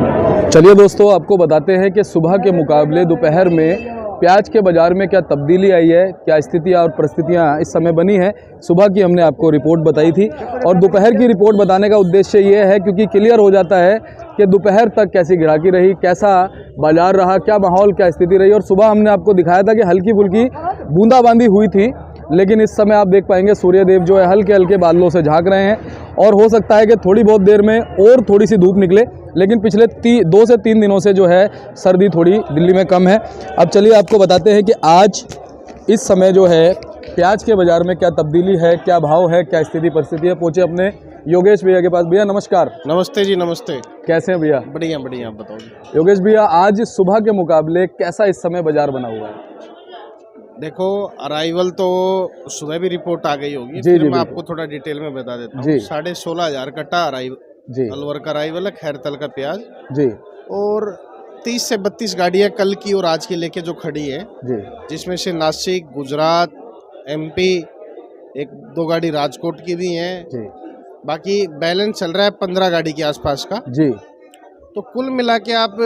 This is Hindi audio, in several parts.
चलिए दोस्तों, आपको बताते हैं कि सुबह के मुकाबले दोपहर में प्याज के बाज़ार में क्या तब्दीली आई है, क्या स्थितियाँ और परिस्थितियाँ इस समय बनी हैं। सुबह की हमने आपको रिपोर्ट बताई थी और दोपहर की रिपोर्ट बताने का उद्देश्य ये है क्योंकि क्लियर हो जाता है कि दोपहर तक कैसी ग्राहकी रही, कैसा बाज़ार रहा, क्या माहौल, क्या स्थिति रही। और सुबह हमने आपको दिखाया था कि हल्की फुल्की बूंदाबांदी हुई थी, लेकिन इस समय आप देख पाएंगे सूर्यदेव जो है हल्के हल्के बादलों से झांक रहे हैं और हो सकता है कि थोड़ी बहुत देर में और थोड़ी सी धूप निकले, लेकिन पिछले 2 से 3 दिनों से जो है सर्दी थोड़ी दिल्ली में कम है। अब चलिए आपको बताते हैं कि आज इस समय जो है प्याज के बाज़ार में क्या तब्दीली है, क्या भाव है, क्या स्थिति परिस्थिति है। पहुँचे अपने योगेश भैया के पास। भैया नमस्कार। नमस्ते जी, नमस्ते। कैसे हैं भैया? बढ़िया बढ़िया, आप बताओ। योगेश भैया, आज सुबह के मुकाबले कैसा इस समय बाज़ार बना हुआ है? देखो, अराइवल तो सुबह भी रिपोर्ट आ गई होगी, जी, फिर जी, मैं आपको थोड़ा डिटेल में बता देता हूँ। 16,500 कट्टा अराइवल जी अलवर का अराइवल है, खैरतल का प्याज जी और 30 से 32 गाड़ियाँ कल की और आज की लेके जो खड़ी है, जी जिसमें से नासिक, गुजरात, MP, 1-2 गाड़ी राजकोट की भी हैं। जी बाकी बैलेंस चल रहा है 15 गाड़ी के आसपास का। जी तो कुल मिला के आप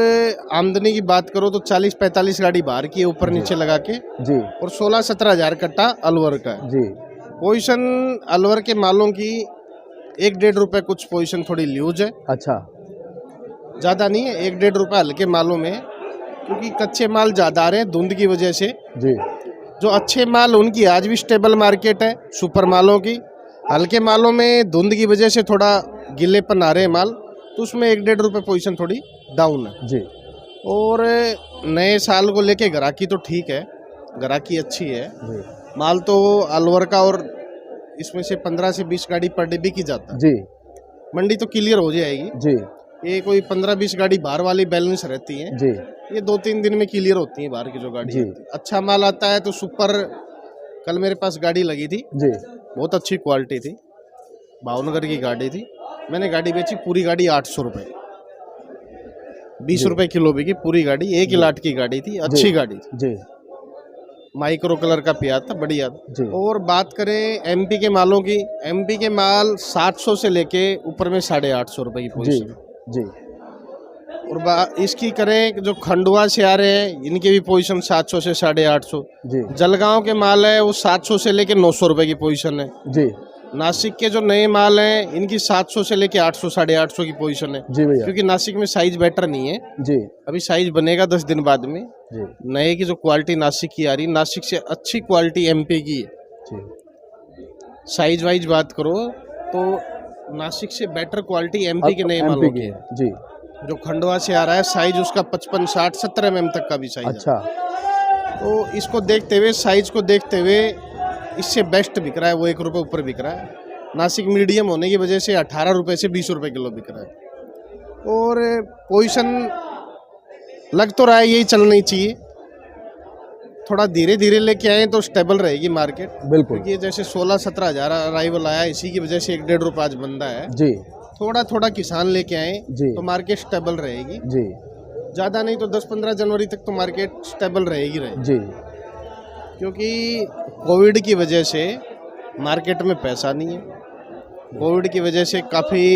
आमदनी की बात करो तो 40-45 गाड़ी बाहर की है, ऊपर नीचे लगा के, जी और 16-17 हज़ार कट्टा अलवर का है। जी पोजीशन अलवर के मालों की 1-1.5 रुपए कुछ पोजीशन थोड़ी लूज है, अच्छा ज़्यादा नहीं है। 1-1.5 रुपए हल्के मालों में, क्योंकि कच्चे माल ज़्यादा आ रहे हैं धुंध की वजह से। जी जो अच्छे माल उनकी आज भी स्टेबल मार्केट है, सुपर मालों की। हल्के मालों में धुंध की वजह से थोड़ा गिलेपन आ रहे हैं माल, तो उसमें 1-1.5 रुपए पोजीशन थोड़ी डाउन है। जी और नए साल को लेके ग्राहकी तो ठीक है, ग्राहकी अच्छी है। जी माल तो अलवर का और इसमें से 15 से 20 गाड़ी पर डे बिकी जाता है। जी मंडी तो क्लियर हो जाएगी। जी ये कोई 15-20 गाड़ी बाहर वाली बैलेंस रहती है, जी ये 2-3 दिन में क्लियर होती है बाहर की जो गाड़ी जी। आती है। अच्छा माल आता है तो सुपर, कल मेरे पास गाड़ी लगी थी, जी बहुत अच्छी क्वालिटी थी, भावनगर की गाड़ी थी। मैंने गाड़ी बेची पूरी गाड़ी 800 रुपये, 20 रुपये किलो बिकी पूरी गाड़ी। 1 लाख की गाड़ी थी, अच्छी गाड़ी थी, जी माइक्रो कलर का प्याज था, बढ़िया था। जी और बात करें MP के मालों की, MP के माल 700 से लेके ऊपर में 850 रुपये की जी पोजीशन। जी और इसकी करें जो खंडवा से आ रहे हैं, इनकी भी पोजीशन 700 से 850। जी जलगांव के माल है वो 700 से लेके 900 रुपये की पोजीशन है। जी नासिक के जो नए माल हैं इनकी 700 से लेके 800 850 की पोजीशन है, जी भैया क्योंकि नासिक में साइज बेटर नहीं है। जी अभी साइज बनेगा 10 दिन बाद में। जी नए की जो क्वालिटी नासिक की आ रही, नासिक से अच्छी क्वालिटी MP की है। जी साइज वाइज बात करो तो नासिक से बेटर क्वालिटी MP के नए मालों की है। जी। जो खंडवा से आ रहा है साइज उसका 55, 60, 70 mm तक का भी साइज अच्छा है। तो इसको देखते हुए, साइज को देखते हुए इससे बेस्ट बिक रहा है, वो 1 रुपये ऊपर बिक रहा है। नासिक मीडियम होने की वजह से 18 रुपये से 20 रुपये किलो बिक रहा है। और पोजीशन लग तो रहा है यही चलनी चाहिए, थोड़ा धीरे धीरे लेके आए तो स्टेबल रहेगी मार्केट। बिल्कुल क्योंकि जैसे 16-17 हज़ार अराइवल आया, इसी की वजह से 1-1.5 रुपये आज बंदा है। जी थोड़ा थोड़ा किसान लेके आए जी तो मार्केट स्टेबल रहेगी। जी ज़्यादा नहीं तो 10-15 जनवरी तक तो मार्केट स्टेबल रहेगी। जी क्योंकि कोविड की वजह से मार्केट में पैसा नहीं है, कोविड की वजह से काफ़ी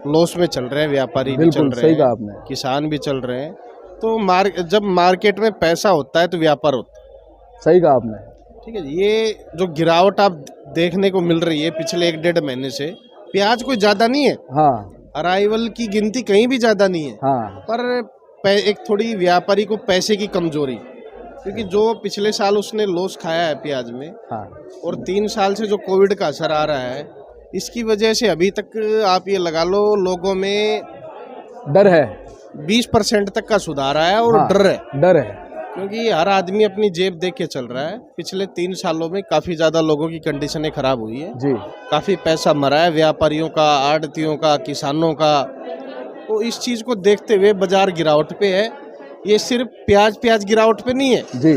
लॉस में चल रहे हैं, व्यापारी भी चल रहे सही कहा हैं, आपने। किसान भी चल रहे हैं। तो जब मार्केट में पैसा होता है तो व्यापार होता है। सही कहा आपने। ठीक है, ये जो गिरावट आप देखने को मिल रही है पिछले 1-1.5 महीने से, प्याज कोई ज़्यादा नहीं है, हाँ अराइवल की गिनती कहीं भी ज़्यादा नहीं है, हाँ पर एक थोड़ी व्यापारी को पैसे की कमजोरी, क्योंकि जो पिछले साल उसने लॉस खाया है प्याज में, हाँ और 3 साल से जो कोविड का असर आ रहा है, इसकी वजह से अभी तक आप ये लगा लो लोगों में डर है, 20% तक का सुधार आया। और हाँ, डर है क्योंकि हर आदमी अपनी जेब देख के चल रहा है। पिछले 3 सालों में काफ़ी ज़्यादा लोगों की कंडीशनें खराब हुई है, जी काफ़ी पैसा मरा है व्यापारियों का, आड़तियों का, किसानों का। तो इस चीज़ को देखते हुए बाजार गिरावट पे है। ये सिर्फ प्याज गिरावट पे नहीं है जी,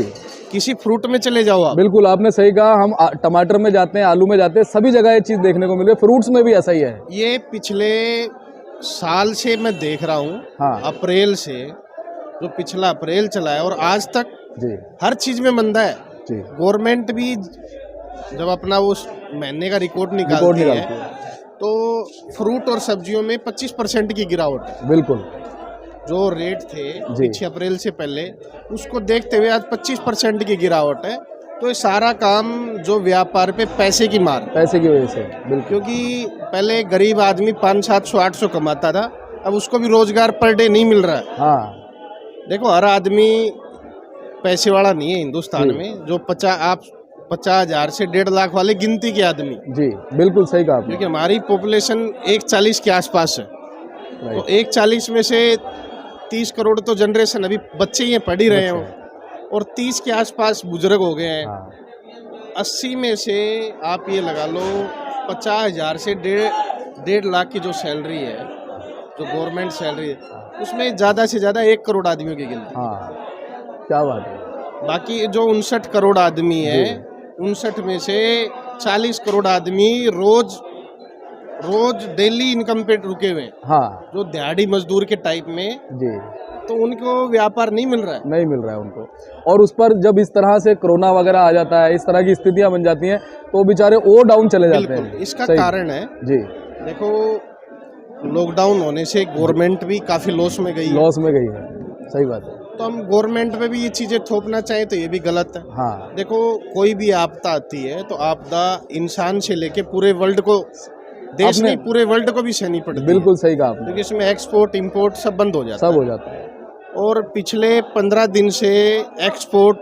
किसी फ्रूट में चले जाओ आप। बिल्कुल आपने सही कहा। हम टमाटर में जाते हैं, आलू में जाते हैं, सभी जगह ये चीज़ देखने को मिल रही है। फ्रूट्स में भी ऐसा ही है। ये पिछले साल से मैं देख रहा हूँ, हाँ अप्रैल से, जो पिछला अप्रैल चला है और आज तक जी हर चीज़ में मंदा है। जी गवर्नमेंट भी जब अपना वो महीने का रिकॉर्ड निकालती है तो फ्रूट और सब्जियों में 25% की गिरावट है। बिल्कुल। जो रेट थे 6 अप्रैल से पहले, उसको देखते हुए आज 25% की गिरावट है। तो ये सारा काम जो व्यापार पे पैसे की मार, पैसे की वजह से, बिल्कुल। क्योंकि पहले गरीब आदमी 500, 700, 800 कमाता था, अब उसको भी रोजगार पर डे नहीं मिल रहा है। हाँ, देखो हर आदमी पैसे वाला नहीं है हिंदुस्तान में, जो 50,000 से 1.5 लाख वाले गिनती के आदमी। जी, बिल्कुल सही कहा आपने। क्योंकि हमारी पॉपुलेशन 140 के आसपास है, तो 140 में से 30 करोड़ तो जनरेशन अभी बच्चे ही हैं, पढ़ ही रहे हैं, और 30 के आसपास बुजुर्ग हो गए हैं। हाँ, 80 में से आप ये लगा लो 50,000 से 1.5 लाख की जो सैलरी है, जो गवर्नमेंट सैलरी है, उसमें ज़्यादा से ज़्यादा 1 करोड़ आदमियों की गिनती। हाँ, क्या बात है। बाकी जो 59 करोड़ आदमी है, 59 में से 40 करोड़ आदमी रोज डेली इनकम पे रुके हुए हैं। हाँ जो दिहाड़ी मजदूर के टाइप में, जी, तो उनको व्यापार नहीं मिल रहा है। नहीं मिल रहा है उनको। और उस पर जब इस तरह से कोरोना वगैरह आ जाता है, इस तरह की स्थितियां बन जाती हैं, तो बेचारे और डाउन चले जाते हैं। इसका सही। कारण है जी, देखो, लॉकडाउन होने से गवर्नमेंट भी काफी लॉस में गई है। लॉस में गई है, सही बात है। तो हम गवर्नमेंट पे भी ये चीजें थोपना चाहें तो ये भी गलत है। हाँ, देखो, कोई भी आपदा आती है तो आपदा इंसान से लेके पूरे वर्ल्ड को, देश नहीं पूरे वर्ल्ड को भी सहनी पड़ती है। बिल्कुल सही कहा आपने। क्योंकि इसमें एक्सपोर्ट इंपोर्ट सब बंद हो जाता है। सब हो जाता है। और पिछले 15 दिन से एक्सपोर्ट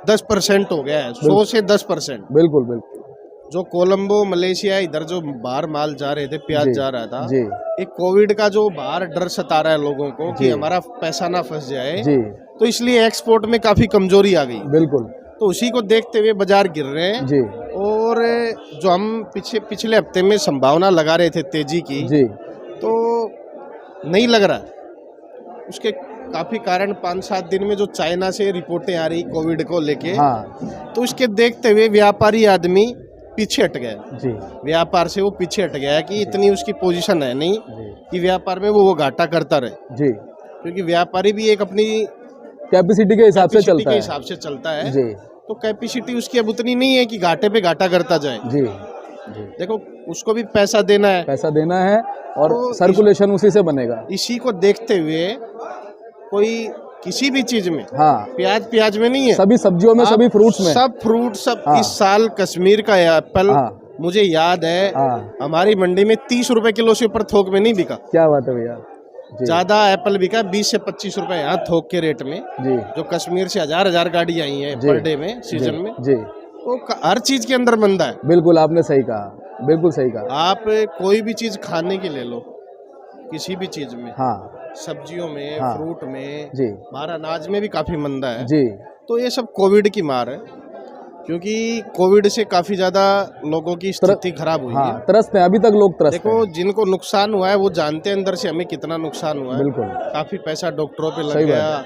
10% हो गया है, 100 से 10%। बिल्कुल बिल्कुल। जो कोलंबो मलेशिया इधर जो बाहर माल जा रहे थे, प्याज जा रहा था, जी, एक कोविड का जो बाहर डर सता रहा है लोगों को कि हमारा पैसा ना फंस जाए, जी, तो इसलिए एक्सपोर्ट में काफी कमजोरी आ गई। बिल्कुल। तो उसी को देखते हुए बाजार गिर रहे हैं। जी, और जो हम पिछले हफ्ते में संभावना लगा रहे थे तेजी की, जी, तो नहीं लग रहा। उसके काफी कारण 5-7 दिन में जो चाइना से रिपोर्टें आ रही कोविड को लेके, हाँ, तो उसके देखते हुए व्यापारी आदमी पीछे हट गया। जी, व्यापार से वो पीछे हट गया कि इतनी उसकी पोजीशन है नहीं जी, कि व्यापार में वो घाटा करता रहे। जी, क्योंकि व्यापारी भी एक अपनी कैपेसिटी के हिसाब से चलता है। हिसाब से चलता है। जी, तो कैपेसिटी उसकी अब उतनी नहीं है कि घाटे पे घाटा करता जाए। जी, जी, देखो, उसको भी पैसा देना है, पैसा देना है, और तो सर्कुलेशन उसी से बनेगा। इसी को देखते हुए कोई किसी भी चीज में, हाँ, प्याज में नहीं है, सभी सब्जियों में, सभी फ्रूट्स में, सब फ्रूट सब। हाँ। इस साल कश्मीर का एप्पल, हाँ, मुझे याद है, हाँ, हमारी मंडी में 30 रुपए किलो से ऊपर थोक में नहीं बिका। क्या बात है भैया। जी, ज्यादा एप्पल बिका 20 से 25 रुपए यहाँ थोक के रेट में। जी, जो कश्मीर से हजार गाड़ी आई है जी, पर डे में, सीजन में, जी, तो हर चीज के अंदर मंदा है। बिल्कुल आपने सही कहा, बिल्कुल सही कहा। आप कोई भी चीज खाने की ले लो, किसी भी चीज में, हाँ, सब्जियों में, हाँ, फ्रूट में, जी, हमारा अनाज में भी काफी मंदा है। जी, तो ये सब कोविड की मार है, क्योंकि कोविड से काफी ज्यादा लोगों की स्थिति खराब हुई हाँ, है। त्रस्त है, अभी तक लोग त्रस्त देखो, हैं। जिनको नुकसान हुआ है वो जानते हैं अंदर से हमें कितना नुकसान हुआ है। बिल्कुल। काफी पैसा डॉक्टरों पे लग सही बात गया,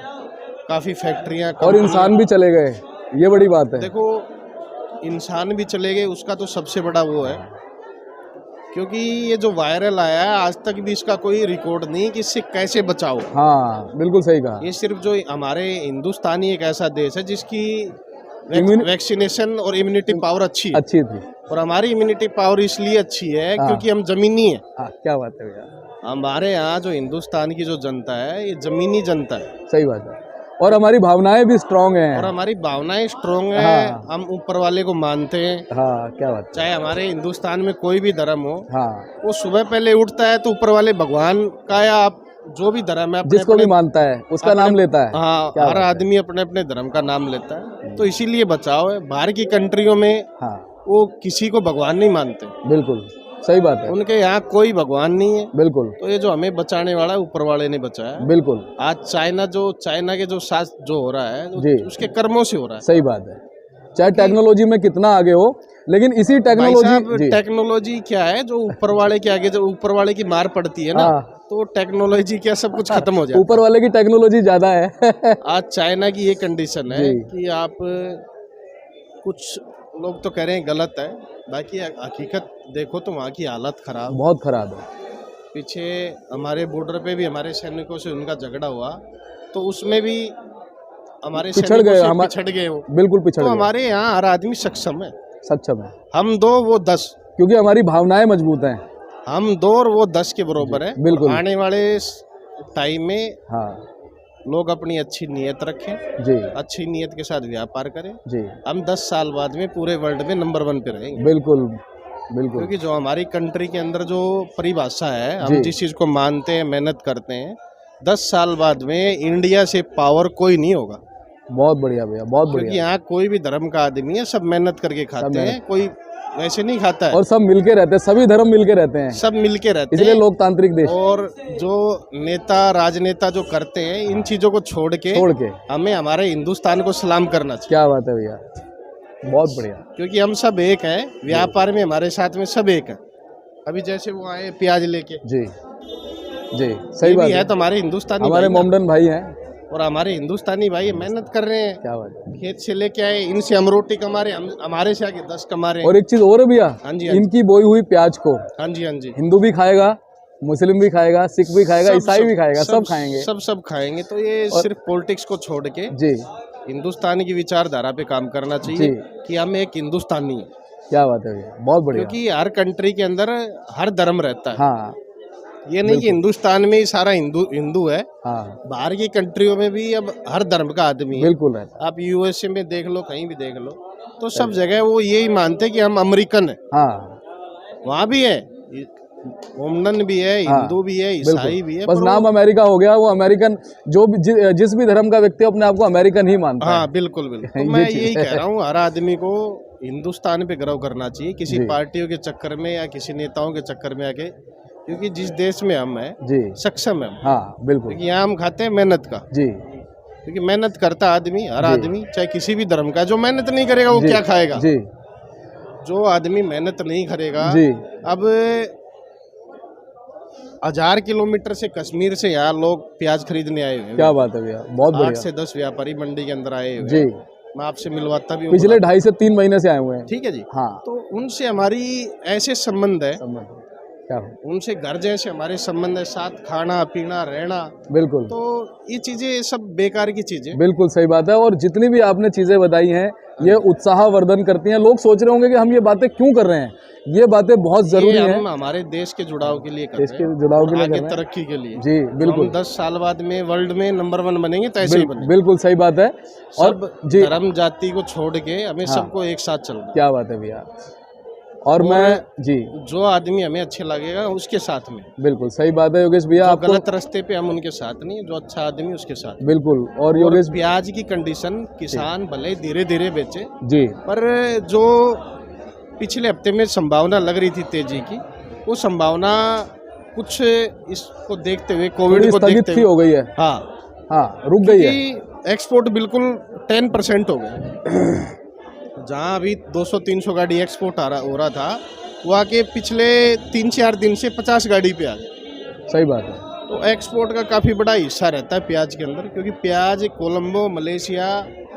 काफी फैक्ट्रियां, और इंसान भी चले गए, ये बड़ी बात है। देखो, इंसान भी चले गए, उसका तो सबसे बड़ा वो है, क्योंकि ये जो वायरल आया है आज तक भी इसका कोई रिकॉर्ड नहीं कि इससे कैसे बचाओ। हाँ, बिल्कुल सही कहा। ये सिर्फ जो हमारे हिंदुस्तान ही एक ऐसा देश है जिसकी वैक्सीनेशन और इम्यूनिटी पावर अच्छी है। अच्छी थी। और हमारी इम्यूनिटी पावर इसलिए अच्छी है हाँ। क्योंकि हम जमीनी है। हाँ, क्या बात है भैया। हमारे यहाँ जो हिंदुस्तान की जो जनता है, ये जमीनी जनता है। सही बात है। और हमारी भावनाएं भी स्ट्रांग हैं। और हमारी भावनाएं स्ट्रांग है। हाँ। हम ऊपर वाले को मानते हैं। हाँ, क्या बात है। चाहे हमारे हिंदुस्तान में कोई भी धर्म हो, हाँ, वो सुबह पहले उठता है तो ऊपर वाले भगवान का, या आप जो भी धर्म है, जिसको भी मानता है उसका नाम लेता है। हाँ, क्या हर बात है। आदमी अपने अपने धर्म का नाम लेता है। तो इसीलिए बचाव है। बाहर की कंट्रियों में हाँ, वो किसी को भगवान नहीं मानते, बिल्कुल सही बात है। उनके यहाँ कोई भगवान नहीं है। बिल्कुल, तो ये जो हमें बचाने वाला है, ऊपर वाले ने बचाया। बिल्कुल आज चाइना के जो साथ जो हो रहा है, जी। उसके कर्मों से हो रहा है। सही बात है। चाहे टेक्नोलॉजी में कितना आगे हो, लेकिन इसी भाई साहब, टेक्नोलॉजी टेक्नोलॉजी क्या है, जो ऊपर वाले के आगे, जो ऊपर वाले की मार पड़ती है ना, हाँ। तो टेक्नोलॉजी क्या सब कुछ खत्म हो जाता ऊपर वाले की टेक्नोलॉजी ज्यादा है। है। आज चाइना की ये कंडीशन है जी। कि आप, कुछ लोग तो कह रहे हैं गलत है, बाकी हकीकत देखो तो वहाँ की हालत खराब। बहुत खराब है। पीछे हमारे बॉर्डर पे भी हमारे सैनिकों से उनका झगड़ा हुआ, तो उसमें भी हमारे पिछड़ सैनिकों गए, से हम पिछड़ गए वो। बिल्कुल पिछड़ तो गए। हमारे यहाँ हर आदमी सक्षम है। सक्षम है, हम 2 वो 10, क्योंकि हमारी भावनाएं मजबूत हैं। हम 2 और वो 10 के बरोबर है। बिल्कुल। आने वाले टाइम में हाँ लोग अपनी अच्छी नीयत रखें, जी अच्छी नीयत के साथ व्यापार करें। जी, हम 10 साल बाद में पूरे वर्ल्ड में नंबर 1 पे रहेंगे, बिल्कुल बिल्कुल क्योंकि जो हमारी कंट्री के अंदर जो परिभाषा है, जी। हम जिस चीज़ को मानते हैं, मेहनत करते हैं, 10 साल बाद में इंडिया से पावर कोई नहीं होगा। बहुत बढ़िया भैया, बहुत क्योंकि बढ़िया। यहाँ कोई भी धर्म का आदमी है, सब मेहनत करके खाते मेहनत। हैं, कोई वैसे नहीं खाता है, और सब मिलके रहते हैं, सभी धर्म मिलके रहते हैं, सब मिलके रहते इसलिए हैं। लोकतांत्रिक देश। और जो नेता राजनेता जो करते हैं, इन चीज़ों को छोड़ के हमें हमारे हिंदुस्तान को सलाम करना चाहिए। क्या बात है भैया, बहुत बढ़िया। क्योंकि हम सब एक हैं, व्यापार में हमारे साथ में सब एक है। अभी जैसे वो आए प्याज लेके, जी जी, सही ये बात भी है है। तो हमारे हिंदुस्तानी हमारे भाई ना। मोमडन भाई हैं। और हमारे हिंदुस्तानी भाई मेहनत कर रहे हैं, क्या बात है। खेत से लेके आए, इनसे हम रोटी कमा रहे हैं, हमारे से आगे 10 कमा रहे हैं। और एक चीज और है भैया, हाँ जी, हाँ जी। इनकी बोई हुई प्याज को हाँ जी, हाँ जी, हिंदू भी खाएगा, मुस्लिम भी खाएगा, सिख भी खाएगा, ईसाई भी खाएगा, सब खाएंगे। सब खाएंगे। तो ये सिर्फ पॉलिटिक्स को छोड़ के जी, हिंदुस्तान की विचारधारा पे काम करना चाहिए जी। कि हम एक हिंदुस्तानी हैं। क्या बात है भैया, बहुत बढ़िया। क्योंकि हर कंट्री के अंदर हर धर्म रहता है। हाँ ये नहीं कि हिंदुस्तान में ही सारा हिंदू है, हाँ, बाहर की कंट्रियों में भी अब हर धर्म का आदमी है। बिल्कुल रहता है। आप यूएसए में देख लो, कहीं भी देख लो, तो सब जगह वो यही मानते हैं कि हम अमेरिकन है। हाँ, वहाँ भी है, मोमडन भी है, हिंदू भी है, ईसाई भी है, बस पर नाम अमेरिका हो गया, वो अमेरिकन जो भी जिस भी धर्म का व्यक्ति अपने आप को अमेरिकन ही मानता है। हाँ बिल्कुल बिल्कुल। ये तो मैं चीज़ यही है। कह रहा हूँ, हर आदमी को हिंदुस्तान पे गर्व करना चाहिए, किसी जी। पार्टियों के चक्कर में या किसी नेताओं के चक्कर में आके। क्योंकि जिस देश में हम हैं, जी, सक्षम है हम। हाँ बिल्कुल क्योंकि यहाँ हम खाते हैं मेहनत का। जी, क्योंकि मेहनत करता आदमी, हर जी। आदमी चाहे किसी भी धर्म का, जो मेहनत नहीं करेगा वो जी, क्या खाएगा? जी जो आदमी मेहनत नहीं करेगा, जी, अब 1000 किलोमीटर से कश्मीर से यहाँ लोग प्याज खरीदने आए हुए हैं। क्या बात है भैया, बहुत 8 बढ़िया। से 10 व्यापारी मंडी के अंदर आए हुए जी, हैं। मैं आपसे मिलवाता भी हूँ। पिछले 2.5 से 3 महीने से आए हुए हैं। ठीक है जी। हाँ, तो उनसे हमारी ऐसे संबंध है, संबंध क्या हो? उनसे घर जैसे हमारे संबंध है, साथ खाना पीना रहना। बिल्कुल तो ये चीजें सब बेकार की चीजें। बिल्कुल सही बात है। और जितनी भी आपने चीजें बताई हैं, ये उत्साहवर्धन करती हैं। लोग सोच रहे होंगे कि हम ये बातें क्यों कर रहे हैं। ये बातें बहुत जरूरी ये हैं, हम हमारे देश के जुड़ाव के लिए कर देश रहे के हैं, जुड़ाव के लिए आगे कर रहे हैं। तरक्की के लिए। जी बिल्कुल, हम 10 साल बाद में वर्ल्ड में नंबर 1 बनेंगे, तो ऐसे ही बनेंगे। बिल्कुल सही बात है। और सब जी, धर्म जाति को छोड़ के हमें हाँ। सबको एक साथ चलना है। क्या बात है भैया। और मैं जी जो आदमी हमें अच्छे लगेगा उसके साथ में। बिल्कुल सही बात है योगेश भैया। जो आपको गलत रास्ते पे हम उनके साथ नहीं, जो अच्छा आदमी उसके साथ। बिल्कुल। और और योगेश प्याज की कंडीशन, किसान भले धीरे धीरे बेचे, जी पर जो पिछले हफ्ते में संभावना लग रही थी तेजी की, वो संभावना कुछ इसको देखते हुए, कोविड थोड़ी को स्थगित देखते सी हुए, हो गई है। हाँ हाँ, रुक गई है। क्योंकि एक्सपोर्ट बिल्कुल 10% हो गए। जहाँ अभी 200-300 गाड़ी एक्सपोर्ट हो रहा था, वो आके पिछले 3-4 दिन से 50 गाड़ी पे आ गए। सही बात है। तो एक्सपोर्ट का काफ़ी बड़ा हिस्सा रहता है प्याज के अंदर, क्योंकि प्याज कोलंबो, मलेशिया,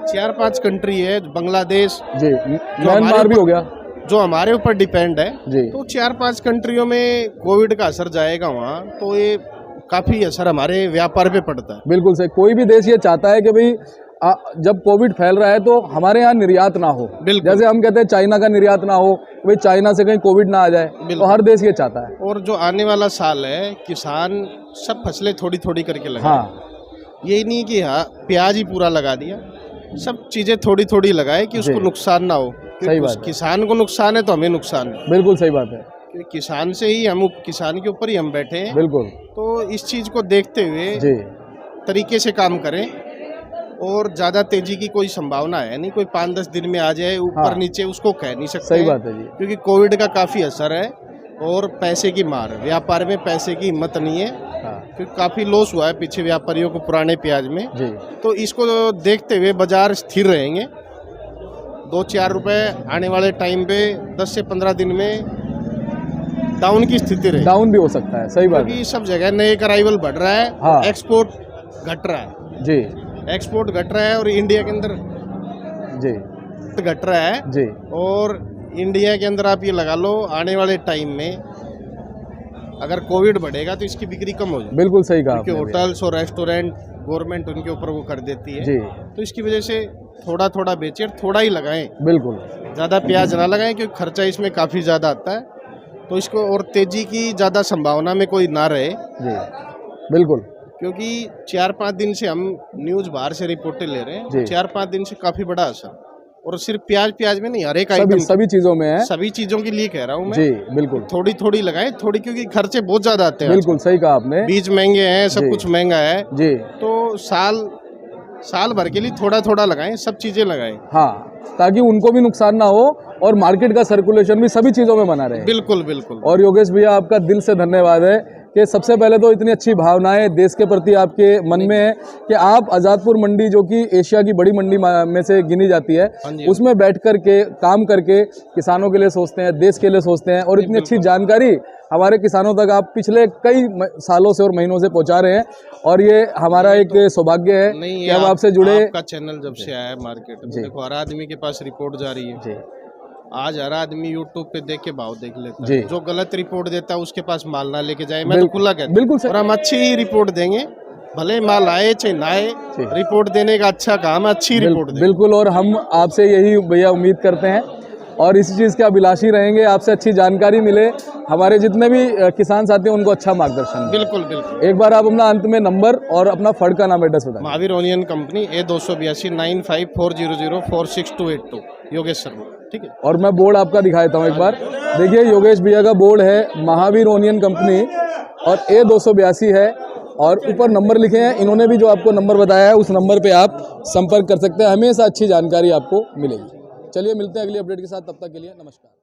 4-5 कंट्री है, बांग्लादेश, जी, म्यांमार भी हो गया जो हमारे ऊपर डिपेंड है। जी। तो 4-5 कंट्रियों में कोविड का असर जाएगा वहाँ, तो ये काफ़ी असर हमारे व्यापार पे पड़ता है। बिल्कुल सही। कोई भी देश ये चाहता है कि भाई जब कोविड फैल रहा है तो हमारे यहाँ निर्यात ना हो। बिल्कुल। जैसे हम कहते हैं चाइना का निर्यात ना हो, भाई चाइना से कहीं कोविड ना आ जाए, तो हर देश ये चाहता है। और जो आने वाला साल है, किसान सब फसलें थोड़ी थोड़ी करके लगाए। हाँ, यही नहीं कि हाँ प्याज ही पूरा लगा दिया, सब चीज़ें थोड़ी थोड़ी लगाए कि उसको जी। नुकसान ना हो। सही क्योंकि बात है। किसान को नुकसान है तो हमें नुकसान है, बिल्कुल सही बात है। क्योंकि किसान से ही हम, किसान के ऊपर ही हम बैठे हैं। बिल्कुल तो इस चीज़ को देखते हुए जी, तरीके से काम करें। और ज़्यादा तेजी की कोई संभावना है नहीं, कोई 5-10 दिन में आ जाए ऊपर हाँ। नीचे, उसको कह नहीं सकते। सही बात है जी। क्योंकि कोविड का काफ़ी असर है और पैसे की मार, व्यापार में पैसे की हिम्मत नहीं है। हाँ क्योंकि काफ़ी लॉस हुआ है पीछे व्यापारियों को पुराने प्याज में। जी, तो इसको देखते हुए बाजार स्थिर रहेंगे। 2-4 रुपए आने वाले टाइम पे 10 से 15 दिन में डाउन की स्थिति रहेगी। डाउन भी हो सकता है। सही बात है क्योंकि सब जगह नए अराइवल बढ़ रहा है, हाँ। एक्सपोर्ट घट रहा है। जी एक्सपोर्ट घट रहा है और इंडिया के अंदर जी घट रहा है। जी, और इंडिया के अंदर आप ये लगा लो, आने वाले टाइम में अगर कोविड बढ़ेगा तो इसकी बिक्री कम हो जाएगी। बिल्कुल सही कहा क्योंकि आपने भैया। होटल्स और रेस्टोरेंट गवर्नमेंट उनके ऊपर वो कर देती है। जी तो इसकी वजह से थोड़ा थोड़ा बेचें, थोड़ा ही लगाएं, बिल्कुल ज़्यादा प्याज ना लगाएं, क्योंकि खर्चा इसमें काफ़ी ज़्यादा आता है। तो इसको और तेज़ी की ज़्यादा संभावना में कोई ना रहे, जी बिल्कुल। क्योंकि 4-5 दिन से हम न्यूज़ बाहर से रिपोर्टें ले रहे जी। हैं, 4-5 दिन से काफ़ी बड़ा असर, और सिर्फ प्याज में नहीं, हर एक सभी आइटम, सभी चीज़ों में है। सभी चीज़ों के लिए कह रहा हूँ मैं। जी बिल्कुल थोड़ी थोड़ी लगाएं, थोड़ी, क्योंकि खर्चे बहुत ज़्यादा आते हैं। बिल्कुल सही कहा आपने। बीज महंगे हैं, सब जी। कुछ महंगा है, जी तो साल भर के लिए थोड़ा थोड़ा लगाएं, सब चीज़ें लगाएं। हाँ, ताकि उनको भी नुकसान ना हो और मार्केट का सर्कुलेशन भी सभी चीज़ों में बना रहे। बिल्कुल बिल्कुल। और योगेश भैया आपका दिल से धन्यवाद है कि सबसे पहले तो इतनी अच्छी भावनाएं देश के प्रति आपके मन में है कि आप आज़ादपुर मंडी, जो कि एशिया की बड़ी मंडी में से गिनी जाती है, हाँ जी। उसमें बैठ कर के काम करके किसानों के लिए सोचते हैं, देश के लिए सोचते हैं, और इतनी अच्छी जानकारी हमारे किसानों तक आप पिछले कई सालों से और महीनों से पहुंचा रहे हैं। और ये हमारा एक सौभाग्य है कि हम आपसे जुड़े। आपका चैनल जब से आया है मार्केट में, देखो हर आदमी के पास रिपोर्ट जा रही है जी आज, हर आदमी यूट्यूब पे देख के भाव देख लेता जी। है। जो गलत रिपोर्ट देता है उसके पास माल ना लेके जाए, मैं तो खुला कहता हूं। बिल्कुल सही। और हम अच्छी ही रिपोर्ट देंगे, भले माल आए चाहे ना आए, रिपोर्ट देने का अच्छा काम है, अच्छी रिपोर्ट देंगे। बिल्कुल, और हम आपसे यही भैया उम्मीद करते हैं और इसी चीज़ के अभिलाषी रहेंगे, आपसे अच्छी जानकारी मिले, हमारे जितने भी किसान साथी हैं उनको अच्छा मार्गदर्शन मिले। बिल्कुल बिल्कुल। एक बार आप अपना अंत में नंबर और अपना फर्ड का नाम, एड्रेस बताएं। Mahavir onion company, A282 9540046282, Yogesh Sharma, ठीक है। और मैं बोर्ड आपका दिखा देता हूँ एक बार, देखिए योगेश भैया का बोर्ड है महावीर ओनियन कंपनी और A282 है, और ऊपर नंबर लिखे हैं। इन्होंने भी जो आपको नंबर बताया है उस नंबर पे आप संपर्क कर सकते हैं, हमेशा अच्छी जानकारी आपको मिलेगी। चलिए मिलते हैं अगली अपडेट के साथ, तब तक के लिए नमस्कार।